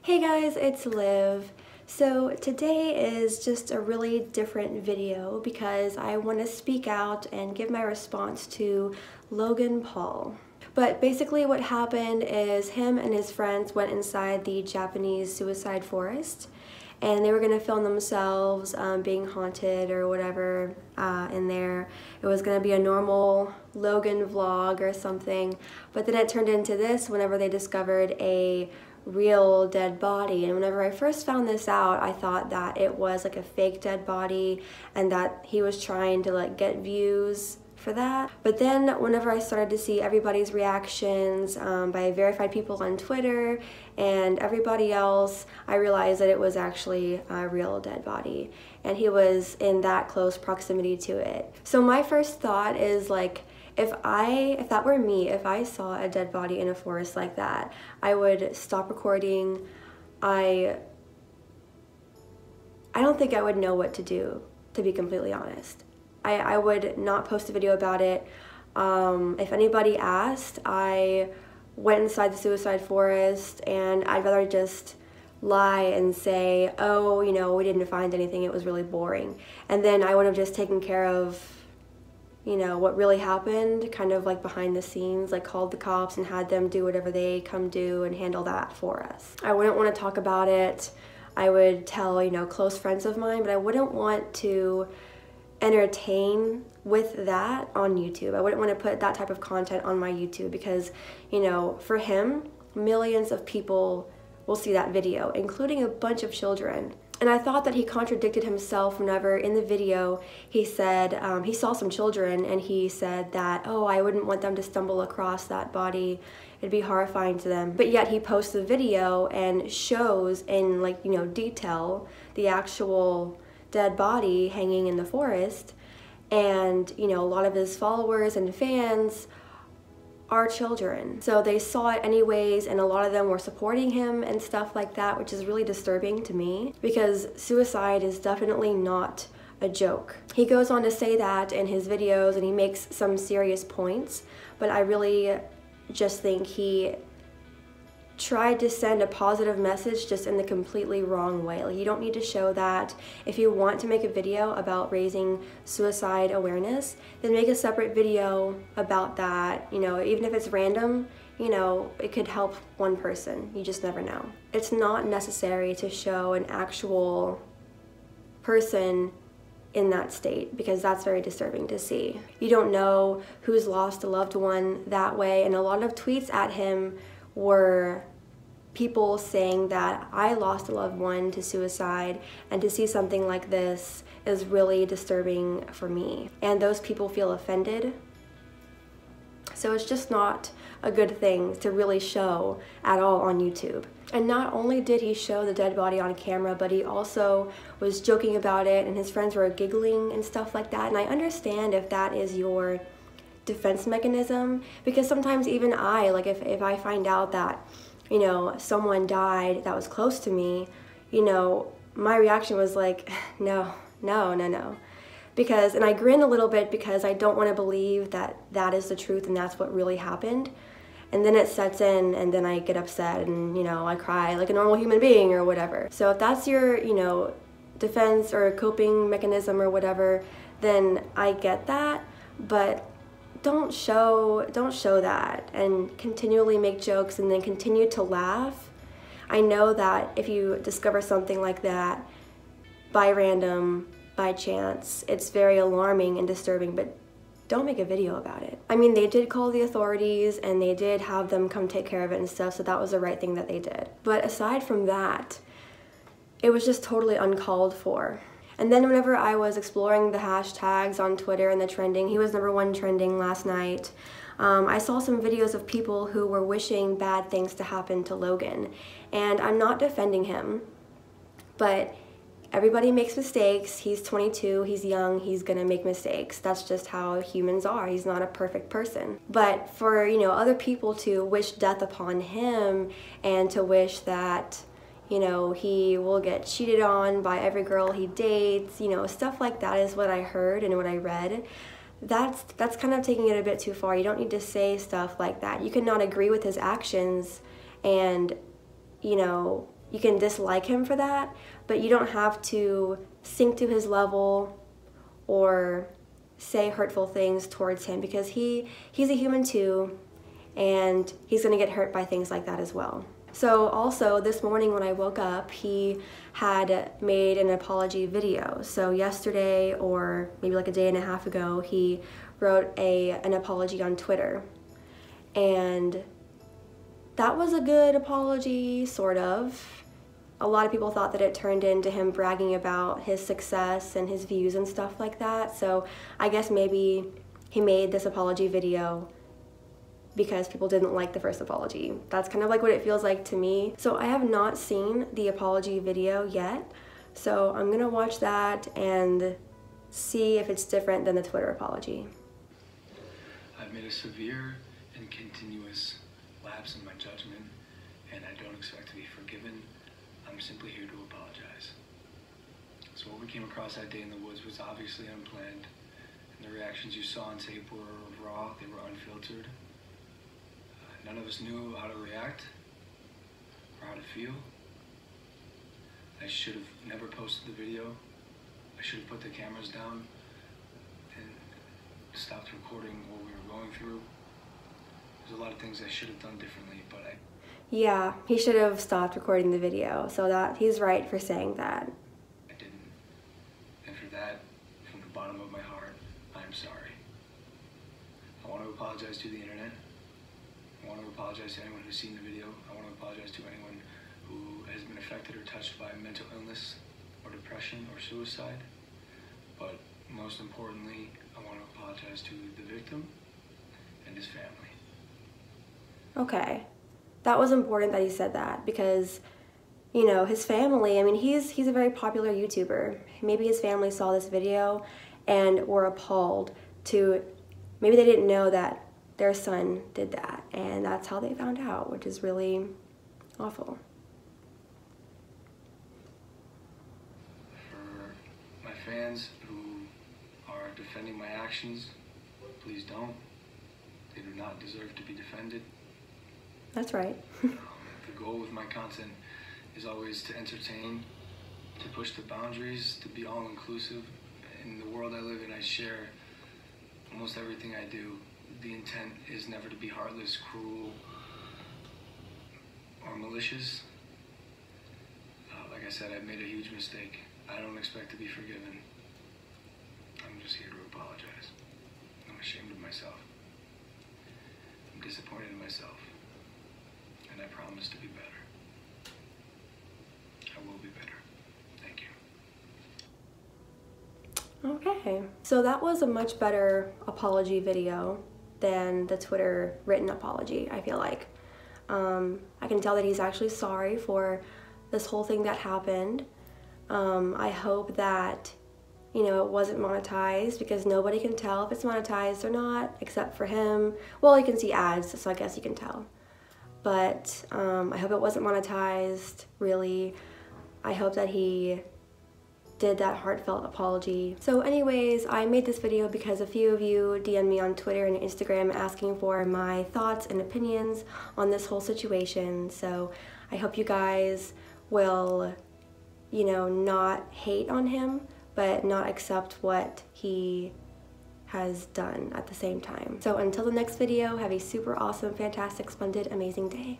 Hey guys, it's Liv. So today is just a really different video because I want to speak out and give my response to Logan Paul. But basically what happened is him and his friends went inside the Japanese suicide forest and they were going to film themselves being haunted or whatever in there. It was going to be a normal Logan vlog or something, but then it turned into this whenever they discovered a real dead body. And whenever I first found this out, I thought that it was like a fake dead body and that he was trying to like get views for that. But then whenever I started to see everybody's reactions by verified people on Twitter and everybody else, I realized that it was actually a real dead body and he was in that close proximity to it. So my first thought is like, if that were me, if I saw a dead body in a forest like that, I would stop recording. I don't think I would know what to do, to be completely honest. I would not post a video about it. If anybody asked, I went inside the suicide forest and I'd rather just lie and say, oh, you know, we didn't find anything, it was really boring. And then I would have just taken care of, you know, what really happened, kind of like behind the scenes, like called the cops and had them do whatever they come do and handle that for us. I wouldn't want to talk about it. I would tell, you know, close friends of mine, but I wouldn't want to entertain with that on YouTube. I wouldn't want to put that type of content on my YouTube because, you know, for him, millions of people will see that video, including a bunch of children. And I thought that he contradicted himself whenever in the video he said he saw some children and he said that, oh, I wouldn't want them to stumble across that body. It'd be horrifying to them. But yet he posts the video and shows in, like, you know, detail the actual dead body hanging in the forest. And, you know, a lot of his followers and fans are children. So they saw it anyways, and a lot of them were supporting him and stuff like that, which is really disturbing to me because suicide is definitely not a joke. He goes on to say that in his videos and he makes some serious points, but I really just think he tried to send a positive message just in the completely wrong way. Like, you don't need to show that. If you want to make a video about raising suicide awareness, then make a separate video about that. You know, even if it's random, you know, it could help one person. You just never know. It's not necessary to show an actual person in that state because that's very disturbing to see. You don't know who's lost a loved one that way, and a lot of tweets at him were people saying that I lost a loved one to suicide, and to see something like this is really disturbing for me. And those people feel offended. So it's just not a good thing to really show at all on YouTube. And not only did he show the dead body on camera, but he also was joking about it and his friends were giggling and stuff like that. And I understand if that is your defense mechanism, because sometimes even like if I find out that, you know, someone died that was close to me, you know, my reaction was like, no. Because, and I grin a little bit because I don't want to believe that that is the truth and that's what really happened. And then it sets in and then I get upset and, you know, I cry like a normal human being or whatever. So if that's your, you know, defense or coping mechanism or whatever, then I get that, but don't show that and continually make jokes and then continue to laugh. I know that if you discover something like that by chance, it's very alarming and disturbing, but don't make a video about it. I mean, they did call the authorities and they did have them come take care of it and stuff, so that was the right thing that they did. But aside from that, it was just totally uncalled for. And then whenever I was exploring the hashtags on Twitter and the trending, he was #1 trending last night, I saw some videos of people who were wishing bad things to happen to Logan. And I'm not defending him, but everybody makes mistakes. He's 22, he's young, he's gonna make mistakes. That's just how humans are. He's not a perfect person. But for, you know, other people to wish death upon him and to wish that, you know, he will get cheated on by every girl he dates, you know, stuff like that is what I heard and what I read. That's kind of taking it a bit too far. You don't need to say stuff like that. You cannot agree with his actions and, you know, you can dislike him for that, but you don't have to sink to his level or say hurtful things towards him, because he's a human too, and he's gonna get hurt by things like that as well. So also this morning when I woke up, he had made an apology video. So yesterday, or maybe like a day and a half ago, he wrote an apology on Twitter. And that was a good apology, sort of. A lot of people thought that it turned into him bragging about his success and his views and stuff like that. So I guess maybe he made this apology video because people didn't like the first apology. That's kind of like what it feels like to me. So I have not seen the apology video yet. So I'm gonna watch that and see if it's different than the Twitter apology. I've made a severe and continuous lapse in my judgment, and I don't expect to be forgiven. I'm simply here to apologize. So what we came across that day in the woods was obviously unplanned, and the reactions you saw on tape were raw, they were unfiltered. None of us knew how to react or how to feel. I should have never posted the video. I should have put the cameras down and stopped recording what we were going through. There's a lot of things I should have done differently, but yeah, he should have stopped recording the video, so that he's right for saying that. I didn't. And for that, from the bottom of my heart, I'm sorry. I want to apologize to the internet. I want to apologize to anyone who's seen the video. I want to apologize to anyone who has been affected or touched by mental illness or depression or suicide. But most importantly, I want to apologize to the victim and his family. Okay. That was important that he said that, because, you know, his family, I mean, he's a very popular YouTuber. Maybe his family saw this video and were appalled to, maybe they didn't know that their son did that, and that's how they found out, which is really awful. For my fans who are defending my actions, please don't. They do not deserve to be defended. That's right. The goal with my content is always to entertain, to push the boundaries, to be all-inclusive. In the world I live in, I share almost everything I do. The intent is never to be heartless, cruel, or malicious. Like I said, I've made a huge mistake. I don't expect to be forgiven. I'm just here to apologize. I'm ashamed of myself. I'm disappointed in myself. And I promise to be better. I will be better. Thank you. Okay. So that was a much better apology video than the Twitter written apology, I feel like. I can tell that he's actually sorry for this whole thing that happened. I hope that, you know, it wasn't monetized, because nobody can tell if it's monetized or not, except for him. Well, you can see ads, so I guess you can tell. But I hope it wasn't monetized, really. I hope that he did that heartfelt apology. So anyways, I made this video because a few of you DM'd me on Twitter and Instagram asking for my thoughts and opinions on this whole situation. So I hope you guys will, you know, not hate on him, but not accept what he has done at the same time. So until the next video, have a super awesome, fantastic, splendid, amazing day.